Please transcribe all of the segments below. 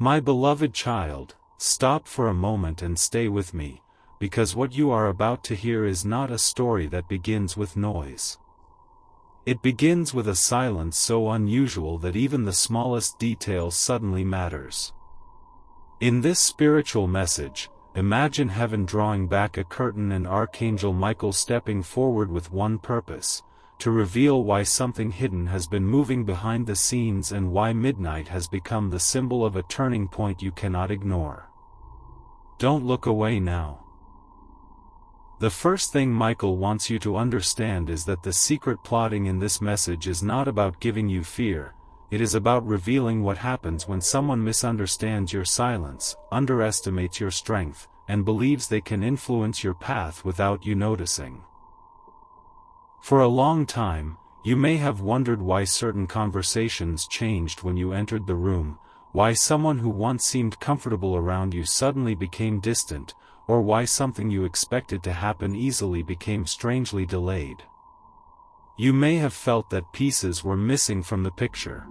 My beloved child, stop for a moment and stay with me, because what you are about to hear is not a story that begins with noise. It begins with a silence so unusual that even the smallest detail suddenly matters. In this spiritual message, imagine heaven drawing back a curtain and Archangel Michael stepping forward with one purpose: to reveal why something hidden has been moving behind the scenes and why midnight has become the symbol of a turning point you cannot ignore. Don't look away now. The first thing Michael wants you to understand is that the secret plotting in this message is not about giving you fear, it is about revealing what happens when someone misunderstands your silence, underestimates your strength, and believes they can influence your path without you noticing. For a long time, you may have wondered why certain conversations changed when you entered the room, why someone who once seemed comfortable around you suddenly became distant, or why something you expected to happen easily became strangely delayed. You may have felt that pieces were missing from the picture.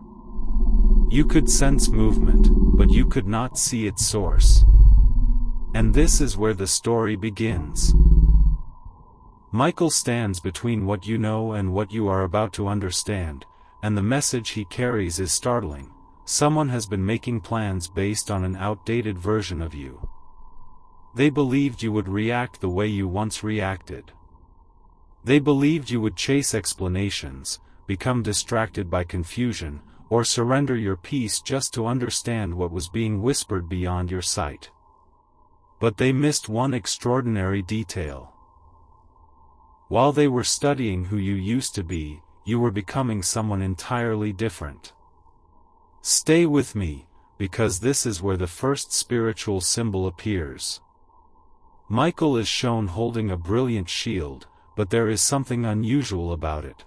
You could sense movement, but you could not see its source. And this is where the story begins. Michael stands between what you know and what you are about to understand, and the message he carries is startling. Someone has been making plans based on an outdated version of you. They believed you would react the way you once reacted. They believed you would chase explanations, become distracted by confusion, or surrender your peace just to understand what was being whispered beyond your sight. But they missed one extraordinary detail. While they were studying who you used to be, you were becoming someone entirely different. Stay with me, because this is where the first spiritual symbol appears. Michael is shown holding a brilliant shield, but there is something unusual about it.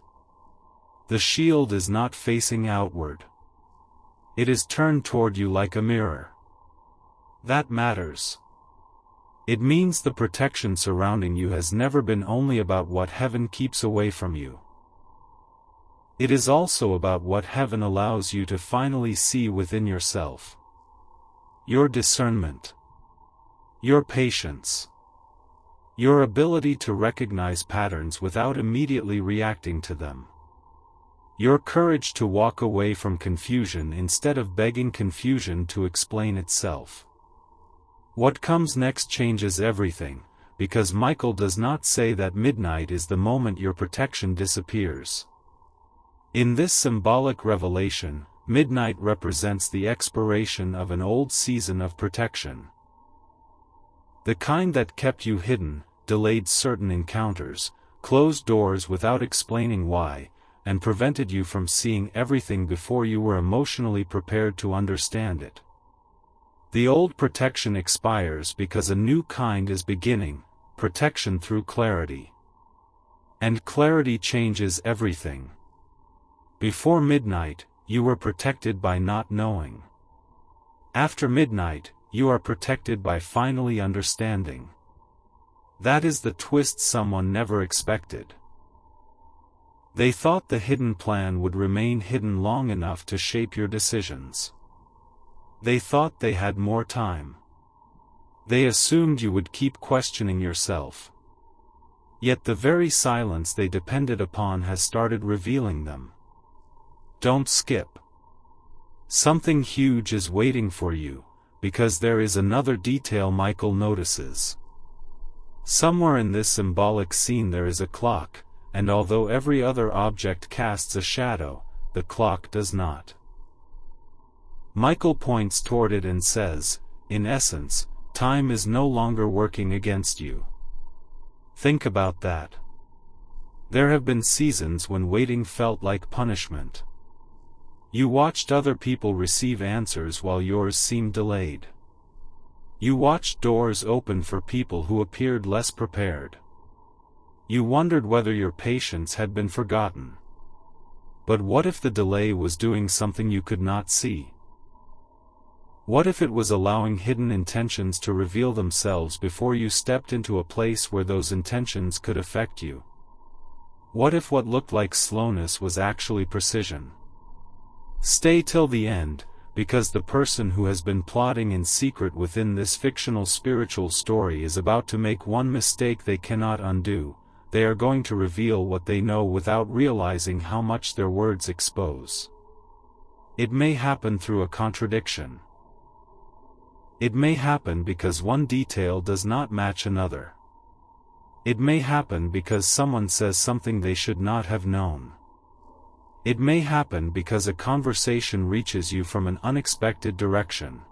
The shield is not facing outward. It is turned toward you like a mirror. That matters. It means the protection surrounding you has never been only about what heaven keeps away from you. It is also about what heaven allows you to finally see within yourself. Your discernment. Your patience. Your ability to recognize patterns without immediately reacting to them. Your courage to walk away from confusion instead of begging confusion to explain itself. What comes next changes everything, because Michael does not say that midnight is the moment your protection disappears. In this symbolic revelation, midnight represents the expiration of an old season of protection. The kind that kept you hidden, delayed certain encounters, closed doors without explaining why, and prevented you from seeing everything before you were emotionally prepared to understand it. The old protection expires because a new kind is beginning, protection through clarity. And clarity changes everything. Before midnight, you were protected by not knowing. After midnight, you are protected by finally understanding. That is the twist someone never expected. They thought the hidden plan would remain hidden long enough to shape your decisions. They thought they had more time. They assumed you would keep questioning yourself. Yet the very silence they depended upon has started revealing them. Don't skip. Something huge is waiting for you, because there is another detail Michael notices. Somewhere in this symbolic scene there is a clock, and although every other object casts a shadow, the clock does not. Michael points toward it and says, in essence, time is no longer working against you. Think about that. There have been seasons when waiting felt like punishment. You watched other people receive answers while yours seemed delayed. You watched doors open for people who appeared less prepared. You wondered whether your patience had been forgotten. But what if the delay was doing something you could not see? What if it was allowing hidden intentions to reveal themselves before you stepped into a place where those intentions could affect you? What if what looked like slowness was actually precision? Stay till the end, because the person who has been plotting in secret within this fictional spiritual story is about to make one mistake they cannot undo. They are going to reveal what they know without realizing how much their words expose. It may happen through a contradiction. It may happen because one detail does not match another. It may happen because someone says something they should not have known. It may happen because a conversation reaches you from an unexpected direction.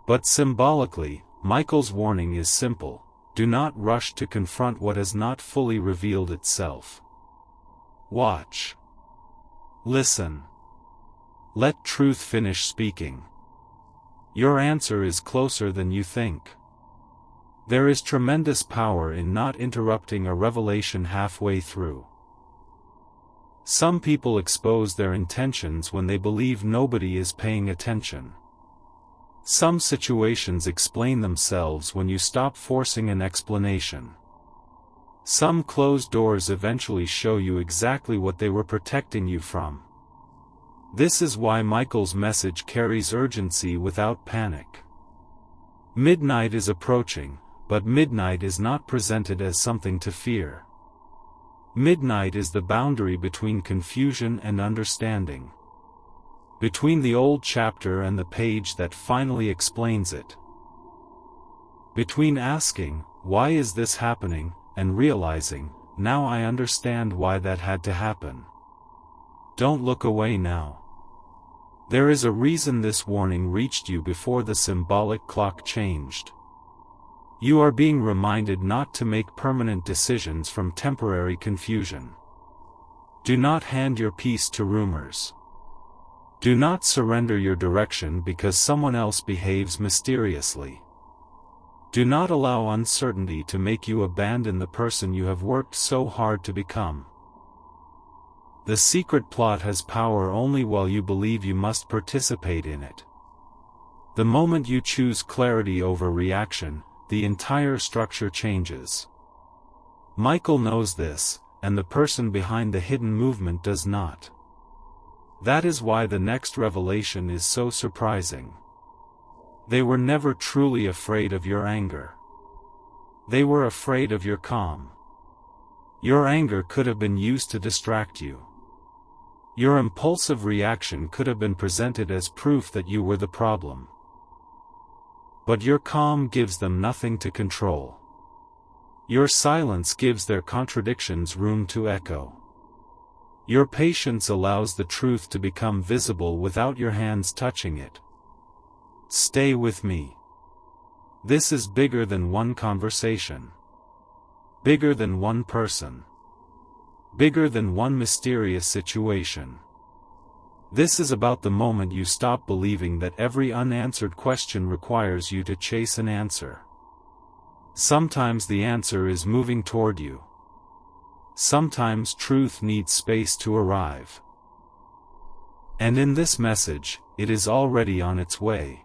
But symbolically, Michael's warning is simple: do not rush to confront what has not fully revealed itself. Watch. Listen. Let truth finish speaking. Your answer is closer than you think. There is tremendous power in not interrupting a revelation halfway through. Some people expose their intentions when they believe nobody is paying attention. Some situations explain themselves when you stop forcing an explanation. Some closed doors eventually show you exactly what they were protecting you from. This is why Michael's message carries urgency without panic. Midnight is approaching, but midnight is not presented as something to fear. Midnight is the boundary between confusion and understanding. Between the old chapter and the page that finally explains it. Between asking, "Why is this happening?" and realizing, "Now I understand why that had to happen." Don't look away now. There is a reason this warning reached you before the symbolic clock changed. You are being reminded not to make permanent decisions from temporary confusion. Do not hand your peace to rumors. Do not surrender your direction because someone else behaves mysteriously. Do not allow uncertainty to make you abandon the person you have worked so hard to become. The secret plot has power only while you believe you must participate in it. The moment you choose clarity over reaction, the entire structure changes. Michael knows this, and the person behind the hidden movement does not. That is why the next revelation is so surprising. They were never truly afraid of your anger. They were afraid of your calm. Your anger could have been used to distract you. Your impulsive reaction could have been presented as proof that you were the problem. But your calm gives them nothing to control. Your silence gives their contradictions room to echo. Your patience allows the truth to become visible without your hands touching it. Stay with me. This is bigger than one conversation. Bigger than one person. Bigger than one mysterious situation. This is about the moment you stop believing that every unanswered question requires you to chase an answer. Sometimes the answer is moving toward you. Sometimes truth needs space to arrive. And in this message, it is already on its way.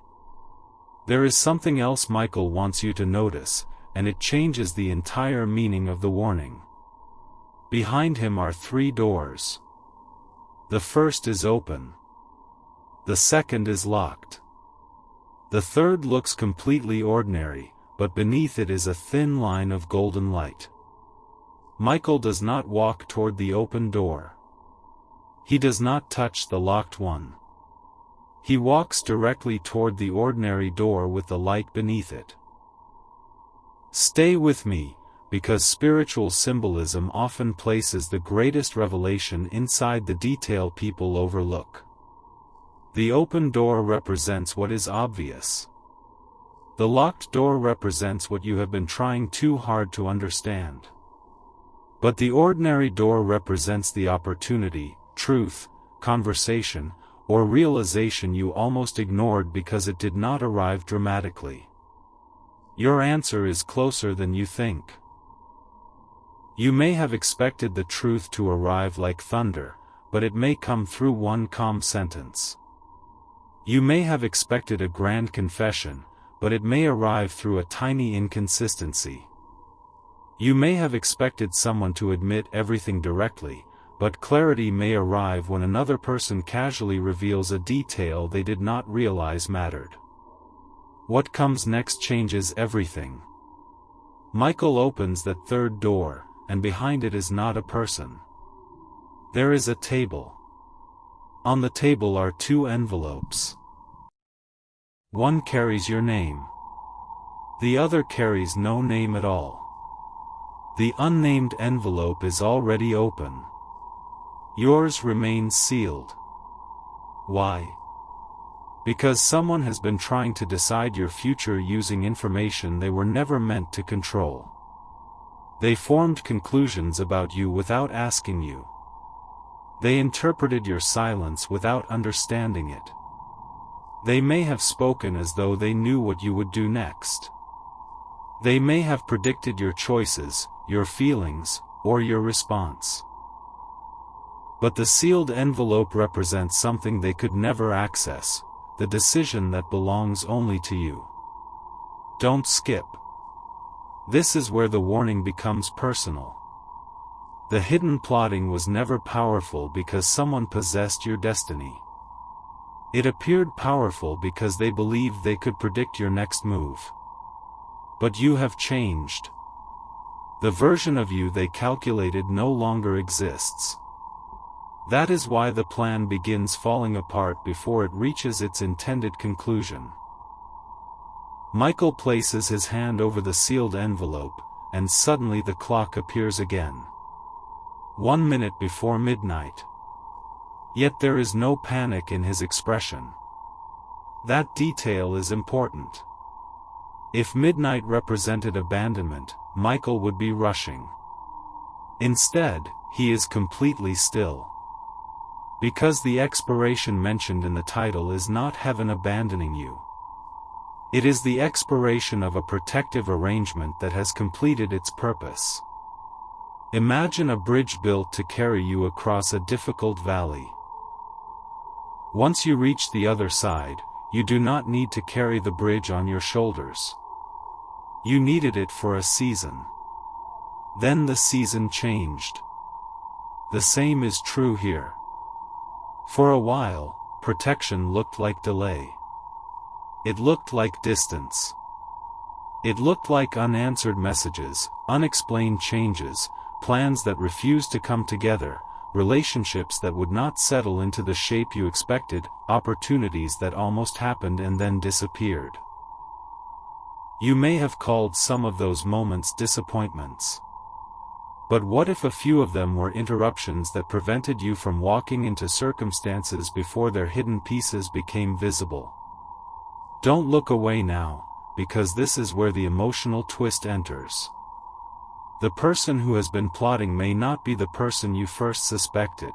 There is something else Michael wants you to notice, and it changes the entire meaning of the warning. Behind him are 3 doors. The first is open. The second is locked. The third looks completely ordinary, but beneath it is a thin line of golden light. Michael does not walk toward the open door. He does not touch the locked one. He walks directly toward the ordinary door with the light beneath it. Stay with me, because spiritual symbolism often places the greatest revelation inside the detail people overlook. The open door represents what is obvious. The locked door represents what you have been trying too hard to understand. But the ordinary door represents the opportunity, truth, conversation, or realization you almost ignored because it did not arrive dramatically. Your answer is closer than you think. You may have expected the truth to arrive like thunder, but it may come through one calm sentence. You may have expected a grand confession, but it may arrive through a tiny inconsistency. You may have expected someone to admit everything directly, but clarity may arrive when another person casually reveals a detail they did not realize mattered. What comes next changes everything. Michael opens that third door, and behind it is not a person. There is a table. On the table are 2 envelopes. One carries your name. The other carries no name at all. The unnamed envelope is already open. Yours remains sealed. Why? Because someone has been trying to decide your future using information they were never meant to control. They formed conclusions about you without asking you. They interpreted your silence without understanding it. They may have spoken as though they knew what you would do next. They may have predicted your choices, your feelings, or your response. But the sealed envelope represents something they could never access, the decision that belongs only to you. Don't skip. This is where the warning becomes personal. The hidden plotting was never powerful because someone possessed your destiny. It appeared powerful because they believed they could predict your next move. But you have changed. The version of you they calculated no longer exists. That is why the plan begins falling apart before it reaches its intended conclusion. Michael places his hand over the sealed envelope, and suddenly the clock appears again. 1 minute before midnight. Yet there is no panic in his expression. That detail is important. If midnight represented abandonment, Michael would be rushing. Instead, he is completely still. Because the expiration mentioned in the title is not heaven abandoning you. It is the expiration of a protective arrangement that has completed its purpose. Imagine a bridge built to carry you across a difficult valley. Once you reach the other side, you do not need to carry the bridge on your shoulders. You needed it for a season. Then the season changed. The same is true here. For a while, protection looked like delay. It looked like distance. It looked like unanswered messages, unexplained changes, plans that refused to come together, relationships that would not settle into the shape you expected, opportunities that almost happened and then disappeared. You may have called some of those moments disappointments. But what if a few of them were interruptions that prevented you from walking into circumstances before their hidden pieces became visible? Don't look away now, because this is where the emotional twist enters. The person who has been plotting may not be the person you first suspected.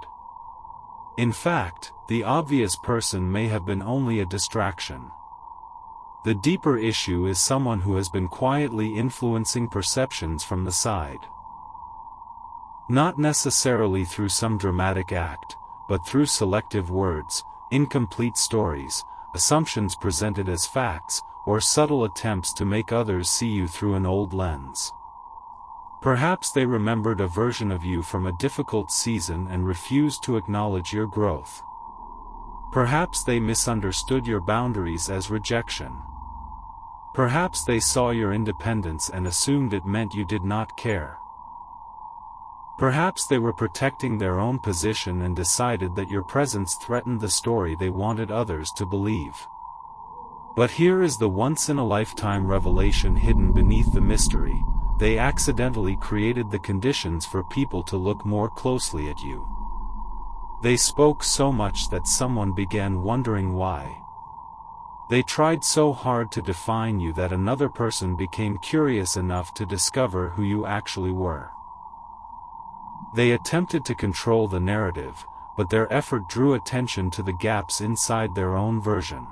In fact, the obvious person may have been only a distraction. The deeper issue is someone who has been quietly influencing perceptions from the side. Not necessarily through some dramatic act, but through selective words, incomplete stories, assumptions presented as facts, or subtle attempts to make others see you through an old lens. Perhaps they remembered a version of you from a difficult season and refused to acknowledge your growth. Perhaps they misunderstood your boundaries as rejection. Perhaps they saw your independence and assumed it meant you did not care. Perhaps they were protecting their own position and decided that your presence threatened the story they wanted others to believe. But here is the once-in-a-lifetime revelation hidden beneath the mystery: they accidentally created the conditions for people to look more closely at you. They spoke so much that someone began wondering why. They tried so hard to define you that another person became curious enough to discover who you actually were. They attempted to control the narrative, but their effort drew attention to the gaps inside their own version.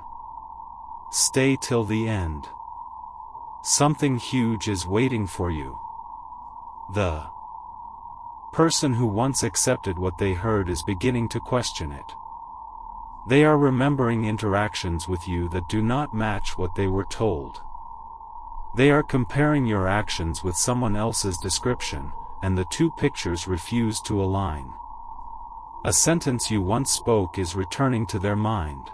Stay till the end. Something huge is waiting for you. The person who once accepted what they heard is beginning to question it. They are remembering interactions with you that do not match what they were told. They are comparing your actions with someone else's description, and the two pictures refuse to align. A sentence you once spoke is returning to their mind.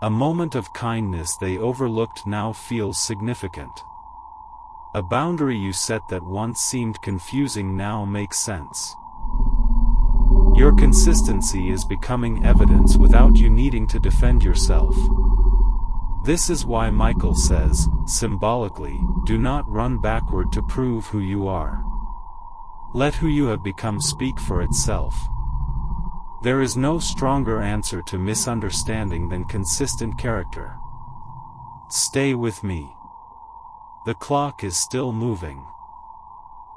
A moment of kindness they overlooked now feels significant. A boundary you set that once seemed confusing now makes sense. Your consistency is becoming evidence without you needing to defend yourself. This is why Michael says, symbolically, do not run backward to prove who you are. Let who you have become speak for itself. There is no stronger answer to misunderstanding than consistent character. Stay with me. The clock is still moving.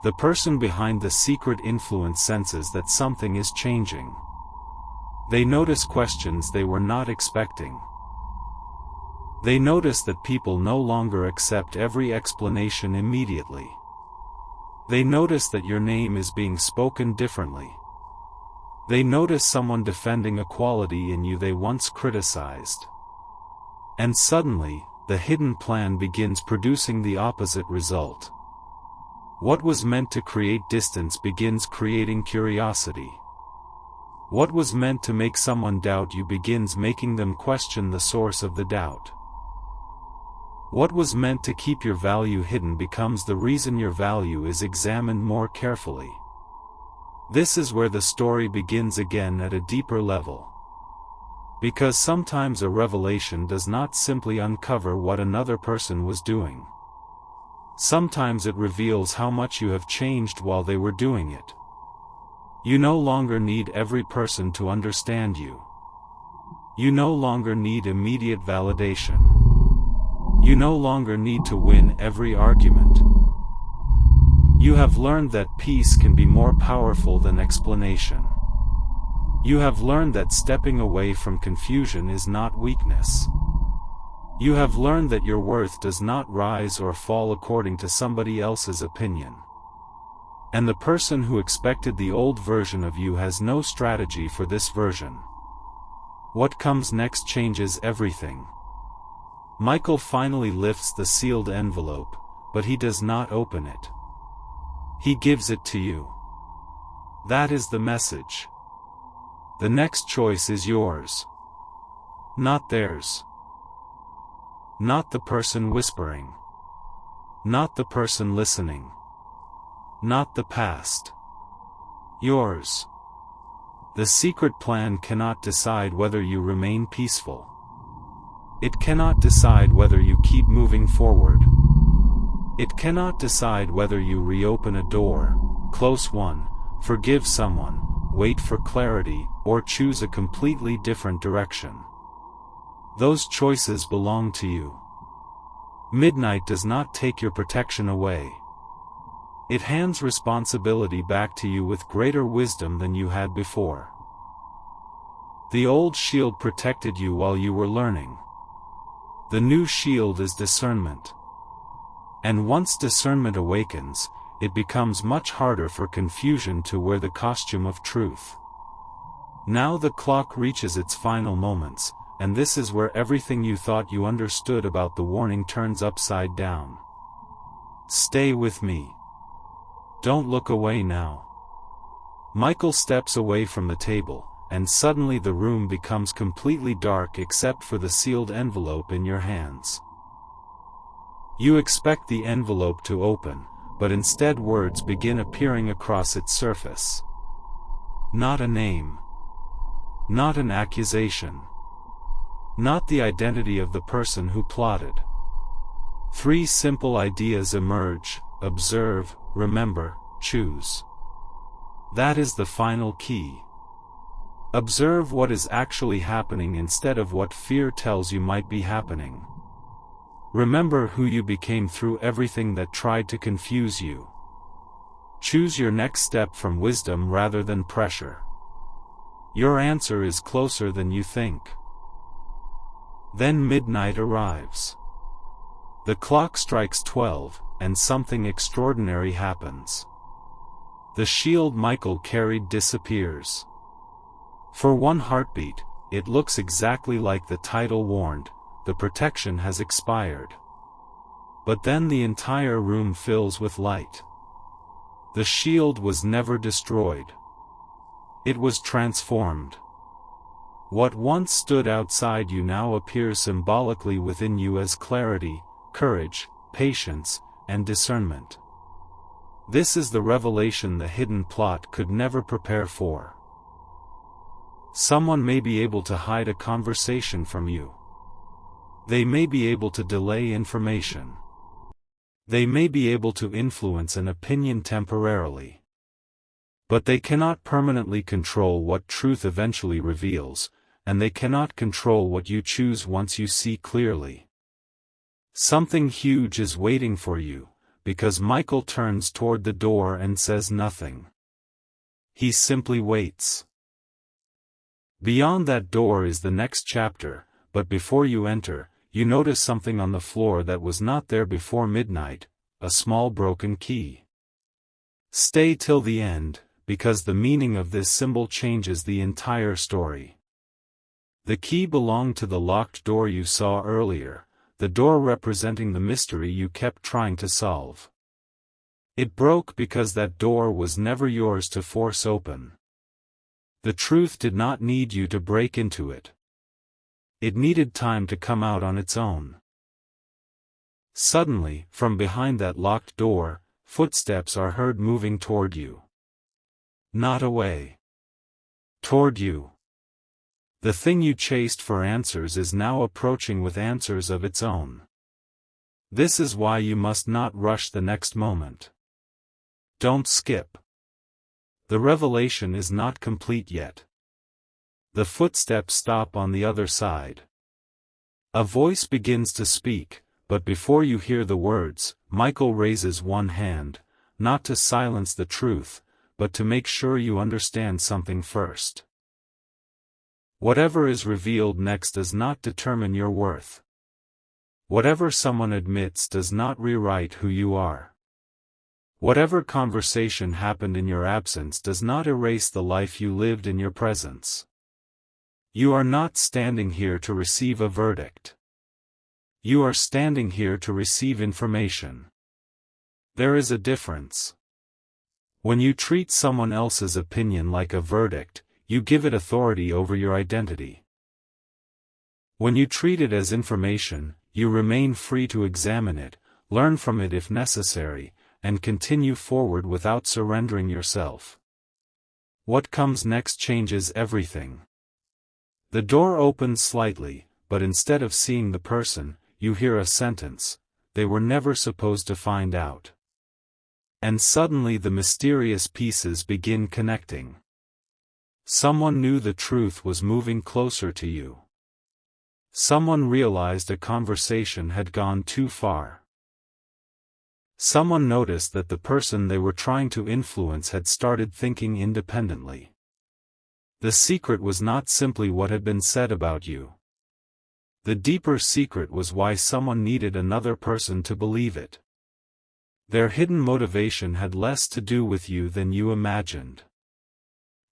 The person behind the secret influence senses that something is changing. They notice questions they were not expecting. They notice that people no longer accept every explanation immediately. They notice that your name is being spoken differently. They notice someone defending a quality in you they once criticized. And suddenly, the hidden plan begins producing the opposite result. What was meant to create distance begins creating curiosity. What was meant to make someone doubt you begins making them question the source of the doubt. What was meant to keep your value hidden becomes the reason your value is examined more carefully. This is where the story begins again at a deeper level. Because sometimes a revelation does not simply uncover what another person was doing. Sometimes it reveals how much you have changed while they were doing it. You no longer need every person to understand you. You no longer need immediate validation. You no longer need to win every argument. You have learned that peace can be more powerful than explanation. You have learned that stepping away from confusion is not weakness. You have learned that your worth does not rise or fall according to somebody else's opinion. And the person who expected the old version of you has no strategy for this version. What comes next changes everything. Michael finally lifts the sealed envelope, but he does not open it. He gives it to you. That is the message. The next choice is yours. Not theirs. Not the person whispering. Not the person listening. Not the past. Yours. The secret plan cannot decide whether you remain peaceful. It cannot decide whether you keep moving forward. It cannot decide whether you reopen a door, close one, forgive someone, wait for clarity, or choose a completely different direction. Those choices belong to you. Midnight does not take your protection away. It hands responsibility back to you with greater wisdom than you had before. The old shield protected you while you were learning. The new shield is discernment. And once discernment awakens, it becomes much harder for confusion to wear the costume of truth. Now the clock reaches its final moments, and this is where everything you thought you understood about the warning turns upside down. Stay with me. Don't look away now. Michael steps away from the table, and suddenly the room becomes completely dark except for the sealed envelope in your hands. You expect the envelope to open, but instead words begin appearing across its surface. Not a name. Not an accusation. Not the identity of the person who plotted. 3 simple ideas emerge: observe, remember, choose. That is the final key. Observe what is actually happening instead of what fear tells you might be happening. Remember who you became through everything that tried to confuse you. Choose your next step from wisdom rather than pressure. Your answer is closer than you think. Then midnight arrives. The clock strikes 12, and something extraordinary happens. The shield Michael carried disappears. For one heartbeat, it looks exactly like the title warned: the protection has expired. But then the entire room fills with light. The shield was never destroyed. It was transformed. What once stood outside you now appears symbolically within you as clarity, courage, patience, and discernment. This is the revelation the hidden plot could never prepare for. Someone may be able to hide a conversation from you. They may be able to delay information. They may be able to influence an opinion temporarily. But they cannot permanently control what truth eventually reveals, and they cannot control what you choose once you see clearly. Something huge is waiting for you, because Michael turns toward the door and says nothing. He simply waits. Beyond that door is the next chapter, but before you enter, you notice something on the floor that was not there before midnight, a small broken key. Stay till the end, because the meaning of this symbol changes the entire story. The key belonged to the locked door you saw earlier, the door representing the mystery you kept trying to solve. It broke because that door was never yours to force open. The truth did not need you to break into it. It needed time to come out on its own. Suddenly, from behind that locked door, footsteps are heard moving toward you. Not away. Toward you. The thing you chased for answers is now approaching with answers of its own. This is why you must not rush the next moment. Don't skip. The revelation is not complete yet. The footsteps stop on the other side. A voice begins to speak, but before you hear the words, Michael raises one hand, not to silence the truth, but to make sure you understand something first. Whatever is revealed next does not determine your worth. Whatever someone admits does not rewrite who you are. Whatever conversation happened in your absence does not erase the life you lived in your presence. You are not standing here to receive a verdict. You are standing here to receive information. There is a difference. When you treat someone else's opinion like a verdict, you give it authority over your identity. When you treat it as information, you remain free to examine it, learn from it if necessary, and continue forward without surrendering yourself. What comes next changes everything. The door opens slightly, but instead of seeing the person, you hear a sentence, "They were never supposed to find out." And suddenly the mysterious pieces begin connecting. Someone knew the truth was moving closer to you. Someone realized a conversation had gone too far. Someone noticed that the person they were trying to influence had started thinking independently. The secret was not simply what had been said about you. The deeper secret was why someone needed another person to believe it. Their hidden motivation had less to do with you than you imagined.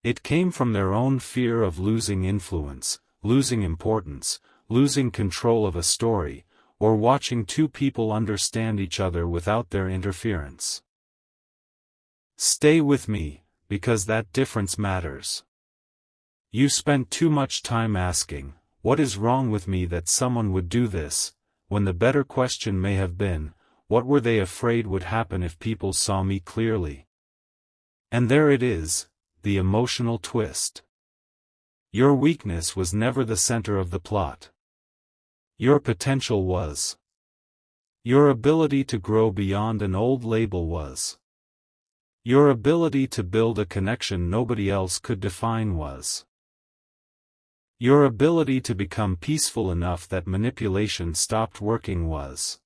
It came from their own fear of losing influence, losing importance, losing control of a story, or watching two people understand each other without their interference. Stay with me, because that difference matters. You spent too much time asking, "What is wrong with me that someone would do this?" when the better question may have been, "What were they afraid would happen if people saw me clearly?" And there it is, the emotional twist. Your weakness was never the center of the plot. Your potential was. Your ability to grow beyond an old label was. Your ability to build a connection nobody else could define was. Your ability to become peaceful enough that manipulation stopped working was.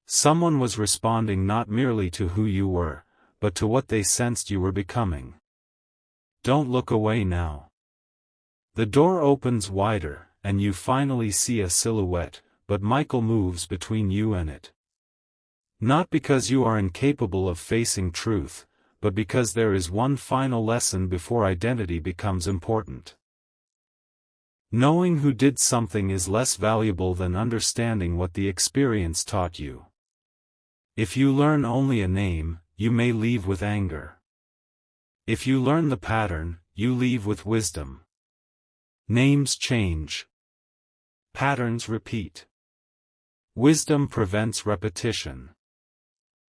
Someone was responding not merely to who you were, but to what they sensed you were becoming. Don't look away now. The door opens wider, and you finally see a silhouette, but Michael moves between you and it. Not because you are incapable of facing truth, but because there is one final lesson before identity becomes important. Knowing who did something is less valuable than understanding what the experience taught you. If you learn only a name, you may leave with anger. If you learn the pattern, you leave with wisdom. Names change. Patterns repeat. Wisdom prevents repetition.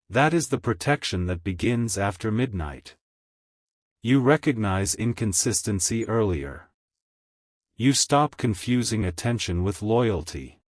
That is the protection that begins after midnight. You recognize inconsistency earlier. You stop confusing attention with loyalty.